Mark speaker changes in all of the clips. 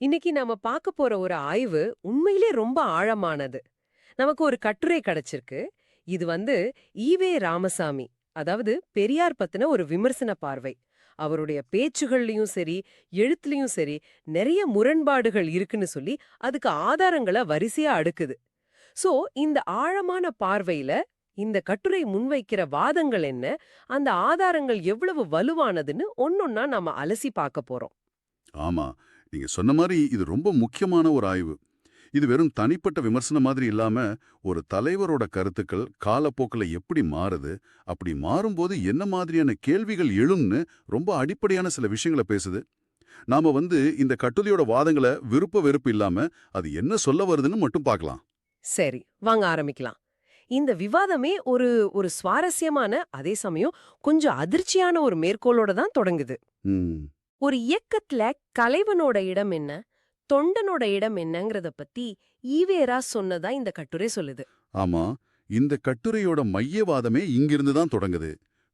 Speaker 1: இன்னைக்கு நாம பார்க்க போற ஒரு ஆய்வு உண்மையிலே ரொம்ப ஆழமானது. நமக்கு ஒரு கட்டுரை கிடைச்சிருக்கு. இது ஈவே ராமசாமி, அதாவது பெரியார் பத்தின ஒரு விமர்சன பார்வை. அவருடைய பேச்சுகள்லயும் சரி, எழுத்துலயும் சரி நிறைய முரண்பாடுகள் இருக்குன்னு சொல்லி அதுக்கு ஆதாரங்கள வரிசையா அடுக்குது. சோ இந்த ஆழமான பார்வையில இந்த கட்டுரை முன்வைக்கிற வாதங்கள் என்ன, அந்த ஆதாரங்கள் எவ்வளவு வலுவானதுன்னு ஒன்னொன்னா நாம அலசி பார்க்க போறோம்.
Speaker 2: ஆமா. நீங்க சொன்ன மாரி இது ரொம்ப முக்கியமான ஒரு ஆய்வு. இது வெறும் தனிப்பட்ட விமர்சனம் மாதிரி இல்லாம, ஒரு தலைவரோட கருத்துக்கள் காலப்போக்குல எப்படி மாறுது, அப்படி மாறும்போது என்ன மாதிரியான கேள்விகள் எழும்னு ரொம்ப அடிப்படையான சில விஷயங்கள பேசுது. நாம இந்த கட்டுரையோட வாதங்கள விருப்ப வெறுப்பு இல்லாம, அது என்ன சொல்ல வருதுன்னு மட்டும் பார்க்கலாம்.
Speaker 1: சரி, வாங்க ஆரம்பிக்கலாம். இந்த விவாதமே ஒரு ஒரு சுவாரஸ்யமான, அதே சமயம் கொஞ்சம் அதிர்ச்சியான ஒரு மேற்கோளோட தான் தொடங்குது.
Speaker 2: ம்.
Speaker 1: ஒரு இயக்கத்துல கலைவனோட இடம் என்ன, தொண்டனோட இடம் என்னங்கறத பத்தி ஈவேரா சொன்னதா இந்த கட்டுரை சொல்லுது.
Speaker 2: ஆமா. இந்த கட்டுரையோட மையவாதமே இங்கிருந்து தான் தொடங்குது.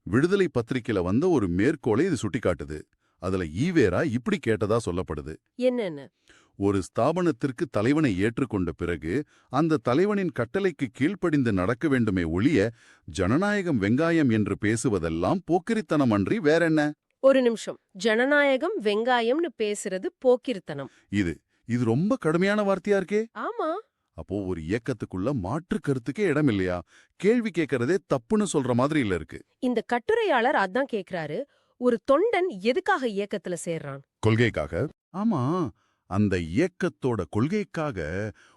Speaker 2: விடுதலை பத்திரிக்கையில வந்த ஒரு மேற்கோளை இது சுட்டிக்காட்டுது. அதுல ஈவேரா இப்படி கேட்டதா சொல்லப்படுது.
Speaker 1: என்னன்னு?
Speaker 2: ஒரு ஸ்தாபனத்திற்கு தலைவனை ஏற்றுக்கொண்ட பிறகு அந்த தலைவனின் கட்டளைக்கு கீழ்ப்படிந்து நடக்க வேண்டுமே ஒழிய ஜனநாயகம் வெங்காயம் என்று பேசுவதெல்லாம் போக்கிரித்தனம் அன்றி வேறென்ன?
Speaker 1: ஒரு நிமிஷம். ஜனநாயகம் வெங்காயம்னு பேசுறது போக்கிர்த்தனம்.
Speaker 2: இது இது ரொம்ப கடுமையான வார்த்தையா இருக்கே.
Speaker 1: ஆமா.
Speaker 2: அப்போ ஒரு இயக்கத்துக்குள்ள மாற்று கருத்துக்கே இடம் இல்லையா? கேள்வி கேட்கறதே தப்புன்னு சொல்ற மாதிரி இல்ல இருக்கு.
Speaker 1: இந்த கட்டுரையாளர் அதான் கேக்குறாரு. ஒரு தொண்டன் எதுக்காக இயக்கத்துல சேர்றான்?
Speaker 2: கொள்கைக்காக. ஆமா. அந்த இயக்கத்தோட கொள்கைக்காக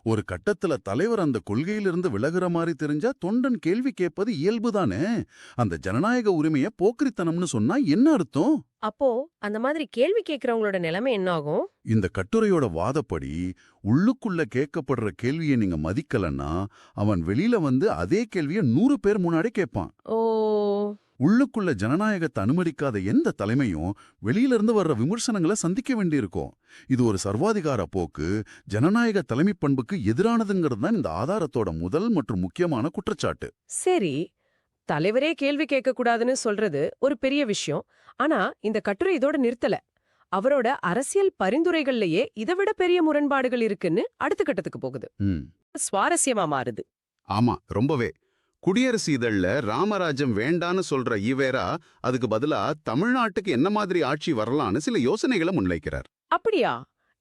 Speaker 2: ஒரு கட்டத்துல தலைவர் அந்த கொள்கையிலிருந்து விலகுற மாதிரி தெரிஞ்சா தொண்டன் கேள்வி கேட்பது இயல்புதானே. அந்த ஜனநாயக உரிமைய போக்கிரித்தனம்னு சொன்னா என்ன அர்த்தம்?
Speaker 1: அப்போ அந்த மாதிரி கேள்வி கேக்குறவங்களோட நிலைமை என்ன ஆகும்?
Speaker 2: இந்த கட்டுரையோட வாதப்படி உள்ளுக்குள்ள கேட்கப்படுற கேள்வியை நீங்க மதிக்கலன்னா அவன் வெளியில அதே கேள்விய 100 பேர் முன்னாடி கேட்பான்.
Speaker 1: ஓ.
Speaker 2: உள்ளுக்குள்ள ஜனநாயகத்தை அனுமதிக்காத எந்த தலைமையும் வெளியிலிருந்து வர்ற விமர்சனங்களை சந்திக்க வேண்டியிருக்கும். இது ஒரு சர்வாதிகார போக்கு, ஜனநாயக தலைமை பண்புக்கு எதிரானதுங்கிறது தான் இந்த ஆதாரத்தோட முதல் மற்றும் முக்கியமான குற்றச்சாட்டு.
Speaker 1: சரி, தலைவரே கேள்வி கேட்க கூடாதுன்னு சொல்றது ஒரு பெரிய விஷயம். ஆனா இந்த கட்டுரை இதோட நிறுத்தல. அவரோட அரசியல் பரிந்துரைகள்லயே இதைவிட பெரிய முரண்பாடுகள் இருக்குன்னு அடுத்த கட்டத்துக்கு போகுது. சுவாரஸ்யமா மாறுது.
Speaker 3: ஆமா, ரொம்பவே. குடியரசு இதழ்ல ராமராஜ்யம் வேண்டான்னு சொல்ற ஈவேரா அதுக்கு பதிலா தமிழ்நாட்டுக்கு என்ன மாதிரி ஆட்சி வரலான்னு சில யோசனைகளை முன்வைக்கிறார்.
Speaker 1: அப்படியா?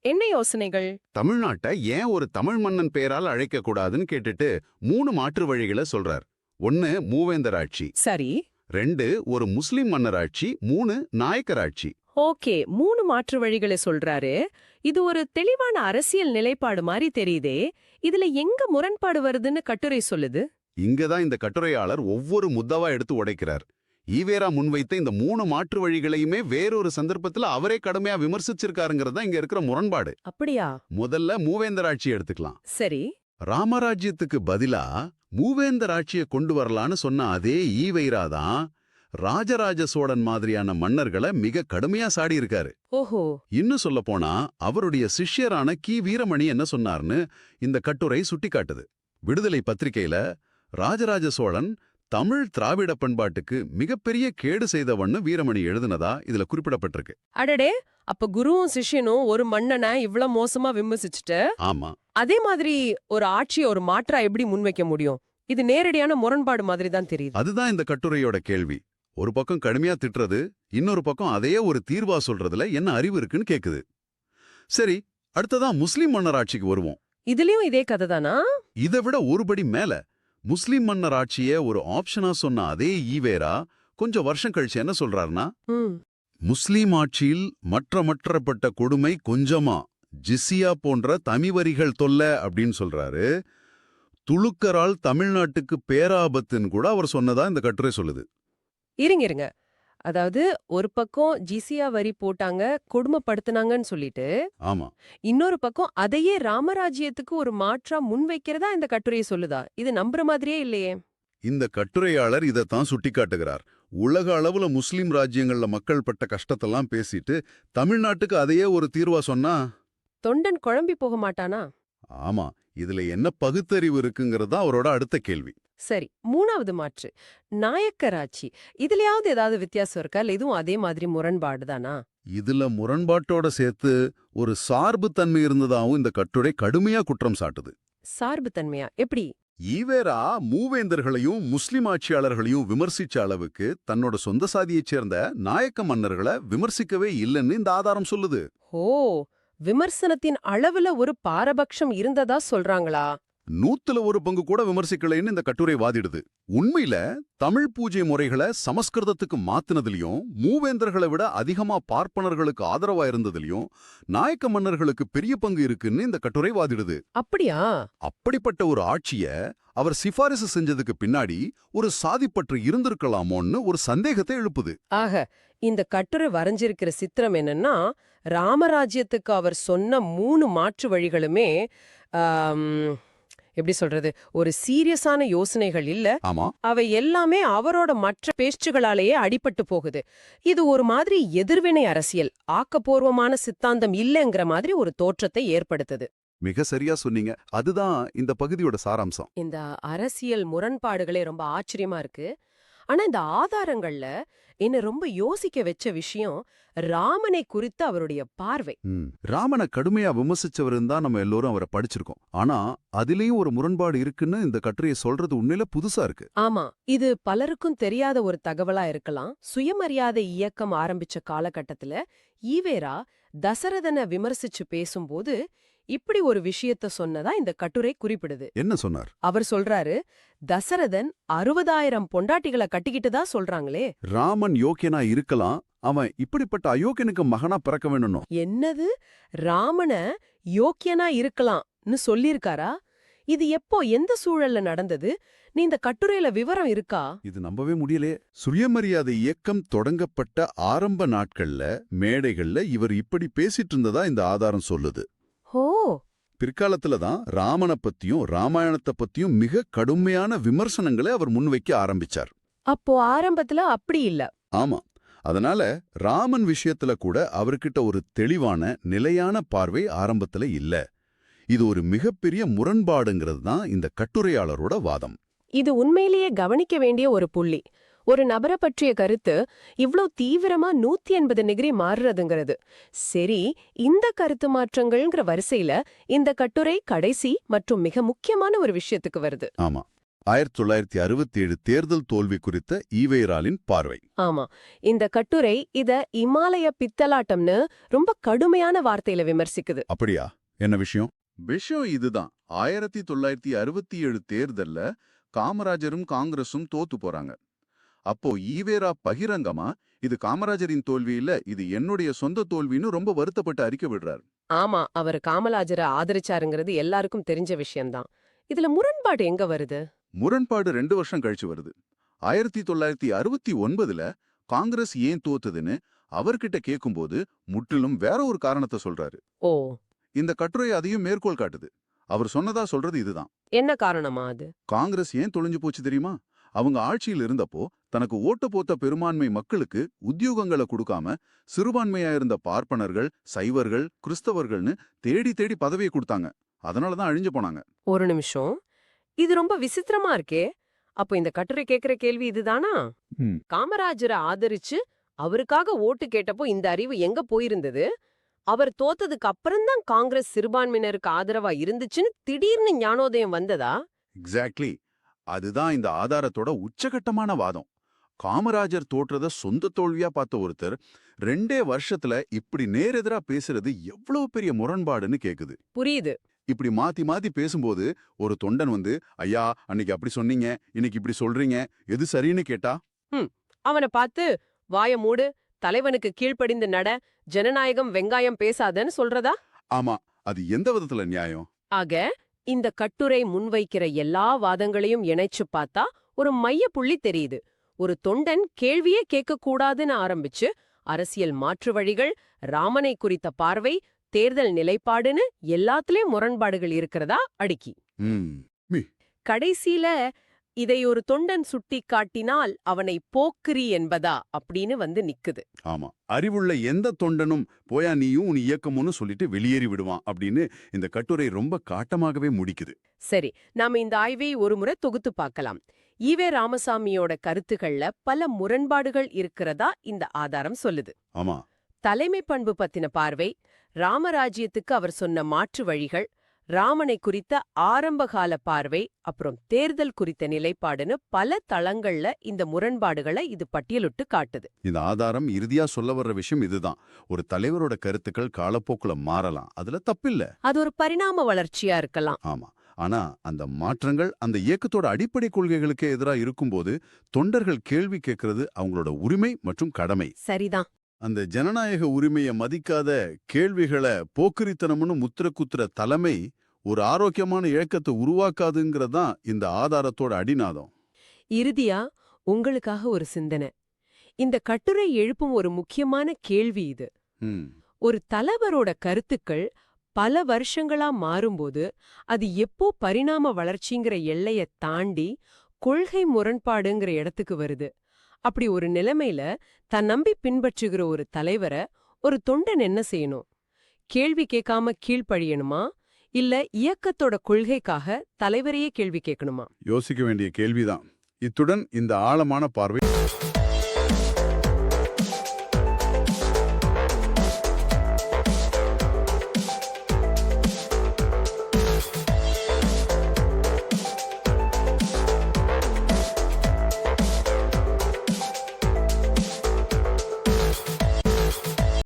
Speaker 1: என்ன யோசனைகள்?
Speaker 3: தமிழ்நாட்டை ஏன் ஒரு தமிழ் மன்னன் பெயரால் அழைக்க கூடாதுன்னு கேட்டுட்டு 3 மாற்று வழிகளை சொல்றார். 1 மூவேந்தர் ஆட்சி,
Speaker 1: சரி.
Speaker 3: 2 ஒரு முஸ்லிம் மன்னர் ஆட்சி, 3 நாயக்கர் ஆட்சி.
Speaker 1: ஓகே, 3 மாற்று வழிகளை சொல்றாரு. இது ஒரு தெளிவான அரசியல் நிலைப்பாடு மாதிரி தெரியுதே. இதுல எங்க முரண்பாடு வருதுன்னு கட்டுரை சொல்லுது?
Speaker 3: இங்கதான் இந்த கட்டுரையாளர் ஒவ்வொரு முத்தாவா எடுத்து உடைக்கிறார். ஈவேரா முன்வைத்த இந்த 3 மாற்று வழிகளையுமே வேறொரு சந்தர்ப்பத்துல அவரே கடுமையா விமர்சிச்சிருக்காருங்கிறதா இங்க இருக்கிற முரண்பாடு.
Speaker 1: அப்படியா?
Speaker 3: முதல்ல மூவேந்தர் ஆட்சி எடுத்துக்கலாம்.
Speaker 1: சரி.
Speaker 3: ராமராஜ்யத்துக்கு பதிலா மூவேந்தர் ஆட்சியை கொண்டு வரலான்னு சொன்ன அதே ஈவேரா தான் ராஜராஜ சோழன் மாதிரியான மன்னர்களை மிக கடுமையா சாடி இருக்காரு.
Speaker 1: ஓஹோ.
Speaker 3: இன்னும் சொல்ல போனா அவருடைய சிஷ்யரான கி வீரமணி என்ன சொன்னார்னு இந்த கட்டுரை சுட்டிக்காட்டுது. விடுதலை பத்திரிகையில ராஜராஜ சோழன் தமிழ் திராவிட பண்பாட்டுக்கு மிகப்பெரிய கேடு செய்தவன்னு வீரமணி எழுதுனதா இதுல குறிப்பிடப்பட்டிருக்கு.
Speaker 1: அடடே, அப்ப குருவும் சிஷ்யனும் ஒரு மன்னனை இவ்ளோ மோசமா விமர்சிச்சுட்டு
Speaker 3: ஆமா,
Speaker 1: அதே மாதிரி ஒரு ஆட்சியை ஒரு மாற்றா எப்படி முன்வைக்க முடியும்? இது நேரடியான முரண்பாடு மாதிரி தான் தெரியுது.
Speaker 3: அதுதான் இந்த கட்டுரையோட கேள்வி. ஒரு பக்கம் கடுமையா திட்டுறது, இன்னொரு பக்கம் அதையே ஒரு தீர்வா சொல்றதுல என்ன அறிவு இருக்குன்னு கேக்குது. சரி, அடுத்ததா முஸ்லிம் மன்னர் ஆட்சிக்கு வருவோம்.
Speaker 1: இதுலயும் இதே கதை தானா?
Speaker 3: இதை விட ஒருபடி மேல முஸ்லிம் மன்னர் ஆட்சிய ஒரு ஆப்ஷனா சொன்ன அதே ஈவேரா கொஞ்சம் வருஷம் கழிச்சு என்ன சொல்றாருன்னா, முஸ்லீம் ஆட்சியில் மற்றப்பட்ட கொடுமை கொஞ்சமா ஜிசியா போன்ற தமிவரிகள் தொல்ல அப்படின்னு சொல்றாரு. துளுக்கரால் தமிழ்நாட்டுக்கு பேராபத்துன்னு கூட அவர் சொன்னதா இந்த கட்டுரை சொல்லுது.
Speaker 1: இருங்க. அதாவது ஒரு பக்கம் ஜிசியா வரி போட்டாங்க, கொடுமைப்படுத்தினாங்கன்னு சொல்லிட்டு,
Speaker 3: ஆமா,
Speaker 1: இன்னொரு பக்கம் அதையே ராமராஜ்யத்துக்கு ஒரு மாற்றா முன்வைக்கிறதா இந்த கட்டுரையை சொல்லுதா? இது நம்புற மாதிரியே இல்லையே.
Speaker 3: இந்த கட்டுரையாளர் இதைத்தான் சுட்டிக்காட்டுகிறார். உலக அளவுல முஸ்லிம் ராஜ்யங்கள்ல மக்கள் பட்ட கஷ்டத்தெல்லாம் பேசிட்டு தமிழ்நாட்டுக்கு அதையே ஒரு தீர்வா சொன்னா
Speaker 1: தொண்டன் குழம்பி போக மாட்டானா?
Speaker 3: ஆமா, இதுல என்ன பகுத்தறிவு இருக்குங்கிறது தான் அவரோட அடுத்த கேள்வி.
Speaker 1: சரி, 3வது மாற்று நாயக்கர் ஆட்சி. இதுலயாவது ஏதாவது வித்தியாசம் இருக்கா? இல்ல இதுவும் அதே மாதிரி முரண்பாடுதானா?
Speaker 3: இதுல முரண்பாட்டோட சேர்த்து ஒரு சார்பு தன்மை இருந்ததாவும் இந்த கட்டுரை கடுமையா குற்றம் சாட்டுது.
Speaker 1: சார்பு தன்மையா எப்படி?
Speaker 3: ஈவேரா மூவேந்தர்களையும் முஸ்லிம் ஆட்சியாளர்களையும் விமர்சிச்ச அளவுக்கு தன்னோட சொந்த சாதியைச் சேர்ந்த நாயக்க மன்னர்களை விமர்சிக்கவே இல்லைன்னு இந்த ஆதாரம் சொல்லுது.
Speaker 1: ஓ, விமர்சனத்தின் அளவுல ஒரு பாரபட்சம் இருந்ததா சொல்றாங்களா?
Speaker 3: 100% கூட விமர்சிக்கலைன்னு இந்த கட்டுரை வாதிடுது. உண்மையில தமிழ் பூஜை முறைகளை சமஸ்கிருதத்துக்கு மாத்துனதுலயும் மூவேந்தர்களை விட அதிகமா பார்ப்பனர்களுக்கு ஆதரவா இருந்ததுலயும் நாயக்க மன்னர்களுக்கு பெரிய பங்கு இருக்குன்னு இந்த கட்டுரை வாதிடுது.
Speaker 1: அப்படியா?
Speaker 3: அப்படிப்பட்ட ஒரு ஆட்சிய அவர் சிபாரிசு செஞ்சதுக்கு பின்னாடி ஒரு சாதிப்பற்று இருந்திருக்கலாமோன்னு ஒரு சந்தேகத்தை எழுப்புது.
Speaker 1: ஆக, இந்த கட்டுரை வரைஞ்சிருக்கிற சித்திரம் என்னன்னா, ராமராஜ்யத்துக்கு அவர் சொன்ன 3 மாற்று வழிகளுமே எப்படி சொல்றது, ஒரு சீரியஸான யோசனைகள் இல்ல.
Speaker 3: ஆமா,
Speaker 1: அவை எல்லாமே அவரோட மற்ற பேச்சுகளாலேயே அடிபட்டு போகுது. இது ஒரு மாதிரி எதிர்வினை அரசியல், ஆக்கப்பூர்வமான சித்தாந்தம் இல்லைங்கிற மாதிரி ஒரு தோற்றத்தை ஏற்படுத்துது.
Speaker 3: மிக சரியா சொன்னீங்க. அதுதான் இந்த பகுதியோட சாராம்சம்.
Speaker 1: இந்த அரசியல் முரண்பாடுகளே ரொம்ப ஆச்சரியமா இருக்கு. ஆனா இந்த ஆதாரங்கள்ல என்ன ரொம்ப யோசிக்க வச்ச விஷயம் ராமனை குறித்த அவருடைய பார்வை.
Speaker 3: ராமனை கடுமையா விமர்சிச்சவருன்னு தான் நம்ம எல்லோரும் அவரை படிச்சிருக்கோம். ஆனா அதிலேயும் ஒரு முரண்பாடு இருக்குன்னு இந்த கட்டுரையை சொல்றது உண்மையில புதுசா இருக்கு.
Speaker 1: ஆமா, இது பலருக்கும் தெரியாத ஒரு தகவலா இருக்கலாம். சுயமரியாதை இயக்கம் ஆரம்பிச்ச காலகட்டத்துல ஈவேரா தசரதனை விமர்சிச்சு பேசும்போது இப்படி ஒரு விஷயத்த சொன்னதா இந்த கட்டுரை குறிப்பிடுது.
Speaker 3: என்ன சொன்னார்?
Speaker 1: அவர் சொல்றாரு, தசரதன் 60,000 பொண்டாட்டிகளை கட்டிக்கிட்டுதா சொல்றாங்களே.
Speaker 3: ராமன் யோக்கியனா இருக்கலாம், அவன் இப்படிப்பட்ட அயோக்கியனுக்கு மகனா பிறக்க வேணும்.
Speaker 1: என்னது, ராமன யோக்கியனா இருக்கலாம்னு சொல்லிருக்காரா? இது எப்போ, எந்த சூழல்ல நடந்தது? நீ இந்த கட்டுரையில விவரம் இருக்கா?
Speaker 3: இது நம்பவே முடியலே. சுயமரியாதை இயக்கம் தொடங்கப்பட்ட ஆரம்ப நாட்கள்ல மேடைகள்ல இவர் இப்படி பேசிட்டு இருந்ததா இந்த ஆதாரம் சொல்லுது.
Speaker 1: ஹோ,
Speaker 3: பிற்காலத்துல தான் ராமனை பத்தியும் ராமாயணத்தை பத்தியும் மிக கடுமையான விமர்சனங்களை அவர் முன்வைக்க ஆரம்பிச்சார்.
Speaker 1: அப்போ ஆரம்பத்துல அப்படி இல்ல.
Speaker 3: ஆமா, அதனால ராமன் விஷயத்துல கூட அவர்கிட்ட ஒரு தெளிவான நிலையான பார்வை ஆரம்பத்துல இல்ல. இது ஒரு மிகப்பெரிய முரண்பாடுங்கிறது தான் இந்த கட்டுரையாளரோட வாதம்.
Speaker 1: இது உண்மையிலேயே கவனிக்க வேண்டிய ஒரு புள்ளி. ஒரு நபரை பற்றிய கருத்து இவ்ளோ தீவிரமா 180 டிகிரி மாறுறதுங்கிறது. சரி, இந்த கருத்து மாற்றங்கள்ங்கிற வரிசையில இந்த கட்டுரை கடைசி மற்றும் மிக முக்கியமான ஒரு விஷயத்துக்கு வருது.
Speaker 3: ஆமா, 1967 தேர்தல் தோல்வி குறித்த ஈவேராலின் பார்வை.
Speaker 1: ஆமா, இந்த கட்டுரை இத இமாலய பித்தலாட்டம்னு ரொம்ப கடுமையான வார்த்தையில விமர்சிக்குது.
Speaker 3: அப்படியா? என்ன விஷயம்? விஷயம் இதுதான். 1967 தேர்தல்ல காமராஜரும் காங்கிரசும் தோத்து போறாங்க. அப்போ ஈவேரா பகிரங்கமா இது காமராஜரின் தோல்வி இல்ல, இது என்னுடைய சொந்த தோல்வின்னு ரொம்ப வருத்தப்பட்டு அறிக்கை விடுறார்.
Speaker 1: ஆமா, அவர் காமராஜரை ஆதரிச்சாருங்கிறது எல்லாருக்கும் தெரிஞ்ச விஷயம்தான். இதுல முரண்பாடு எங்க வருது?
Speaker 3: முரண்பாடு 2 வருஷம் கழிச்சு வருது. 1969ல காங்கிரஸ் ஏன் தோத்துதுன்னு அவர்கிட்ட கேட்கும்போது முற்றிலும் வேற ஒரு காரணத்தை சொல்றாரு.
Speaker 1: ஓ,
Speaker 3: இந்த கட்டுரை அதையும் மேற்கோள் காட்டுது. அவர் சொன்னதா சொல்றது இதுதான்.
Speaker 1: என்ன காரணமா அது?
Speaker 3: காங்கிரஸ் ஏன் தொலைஞ்சு போச்சு தெரியுமா? அவங்க ஆட்சியில் இருந்தப்போ தனக்கு ஓட்டு போத்த பெரும்பான்மை மக்களுக்கு உத்தியோகங்களை கொடுக்காம சிறுபான்மையா இருந்த பார்ப்பனர்கள், சைவர்கள், கிறிஸ்தவர்கள்னு தேடி தேடி பதவியை கொடுத்தாங்க. அதனாலதான் அழிஞ்சு போனாங்க.
Speaker 1: ஒரு நிமிஷம், இது ரொம்ப விசித்திரமா இருக்கே. அப்போ இந்த கட்டுரை கேக்குற கேள்வி இதுதானா? காமராஜரை ஆதரிச்சு அவருக்காக ஓட்டு கேட்டப்போ இந்த அறிவு எங்க போயிருந்தது? அவர் தோத்ததுக்கு அப்புறம்தான் காங்கிரஸ் சிறுபான்மையினருக்கு ஆதரவா இருந்துச்சுன்னு திடீர்னு ஞானோதயம் வந்ததா?
Speaker 3: எக்ஸாக்ட்லி. அதுதான் இந்த ஆதாரத்தோட உச்சகட்டமான வாதம். காமராஜர் தோற்றத சொந்த தோல்வியா பார்த்த ஒருத்தர் 2 வருஷத்துல இப்படி நேரெதிரா பேசுறது எவ்வளவு பெரிய முரண்பாடுன்னு கேக்குது.
Speaker 1: புரியுது.
Speaker 3: இப்படி மாத்தி மாத்தி பேசும்போது ஒரு தொண்டன் வந்து, ஐயா அன்னைக்கு அப்படி சொன்னீங்க, இன்னைக்கு இப்படி சொல்றீங்க, எது சரின்னு கேட்டா
Speaker 1: அவனை பார்த்து வாய மூடு, தலைவனுக்கு கீழ்ப்படிந்து நட, ஜனநாயகம் வெங்காயம் பேசாதன்னு சொல்றதா?
Speaker 3: ஆமா, அது எந்த விதத்துல நியாயம்?
Speaker 1: ஆக, இந்த கட்டுரை முன்வைக்கிற எல்லா வாதங்களையும் இணைச்சு பார்த்தா ஒரு மைய புள்ளி தெரியுது. ஒரு தொண்டன் கேள்வியே கேட்கக்கூடாதுன்னு ஆரம்பிச்சு அரசியல் மாற்று வழிகள், ராமனை குறித்த பார்வை, தேர்தல் நிலைப்பாடுன்னு எல்லாத்துலயும் முரண்பாடுகள் இருக்கிறதா அடுக்கி. கடைசியில இதை ஒரு தொண்டன் சுட்டி காட்டினால் அவனை போக்கிரி என்பதா அப்படின்னு வந்து நிக்குது.
Speaker 3: ஆமா, அறிவுள்ள எந்த தொண்டனும் போயா நீயும் உன் இயக்கமுன்னு சொல்லிட்டு வெளியேறி விடுவான் அப்படின்னு இந்த கட்டுரை ரொம்ப காட்டமாகவே முடிக்குது.
Speaker 1: சரி, நாம இந்த ஆய்வை ஒரு முறை தொகுத்து பார்க்கலாம். ஈவே ராமசாமியோட கருத்துக்கள்ல பல முரண்பாடுகள் இருக்கிறதா இந்த ஆதாரம் சொல்லுது.
Speaker 3: ஆமா,
Speaker 1: தலைமை பண்பு பத்தின பார்வை, ராமராஜ்யத்துக்கு அவர் சொன்ன மாற்று வழிகள், ராமனை குறித்த ஆரம்பகால பார்வை, அப்புறம் தேர்தல் குறித்த நிலைப்பாடுன்னு பல தளங்கள்ல இந்த முரண்பாடுகளை இது பட்டியலிட்டு காட்டுது.
Speaker 3: இந்த ஆதாரம் இறுதியா சொல்ல வர்ற விஷயம் இதுதான். ஒரு தலைவரோட கருத்துக்கள் காலப்போக்குல மாறலாம், அதுல தப்பில்ல.
Speaker 1: அது ஒரு பரிணாம வளர்ச்சியா இருக்கலாம்.
Speaker 3: ஆமா. ஆனா அந்த மாற்றங்கள் அந்த இயக்கத்தோட அடிப்படை கொள்கைகளுக்கு எதிரா இருக்கும்போது தொண்டர்கள் கேள்வி கேட்கறது அவங்களோட உரிமை மற்றும் கடமை.
Speaker 1: சரிதான்.
Speaker 3: அந்த ஜனநாயக உரிமையை மதிக்காத கேள்விகளை போக்கிரித்தனம்னு முத்திர குத்துற தலைமை ஒரு ஆரோக்கியமான இயக்கத்தை உருவாக்காதுங்கிறதான் இந்த ஆதாரத்தோட அடிநாதம்.
Speaker 1: இறுதியா உங்களுக்காக ஒரு சிந்தனை. இந்த கட்டுரை எழுப்பும் ஒரு முக்கியமான கேள்வி இது. ஒரு தலைவரோட கருத்துக்கள் பல வருஷங்களா மாறும்போது அது எப்போ பரிணாம வளர்ச்சிங்கிற எல்லைய தாண்டி கொள்கை முரண்பாடுங்கிற இடத்துக்கு வருது. அப்படி ஒரு நிலைமையில தன் நம்பி பின்பற்றுகிற ஒரு தலைவரை ஒரு தொண்டன் என்ன செய்யணும்? கேள்வி கேட்காம கீழ்ப்பழியணுமா, இல்ல இயக்கத்தோட கொள்கைக்காக தலைவரையே கேள்வி கேட்கணுமா?
Speaker 3: யோசிக்க வேண்டிய கேள்விதான். இத்துடன் இந்த ஆழமான பார்வை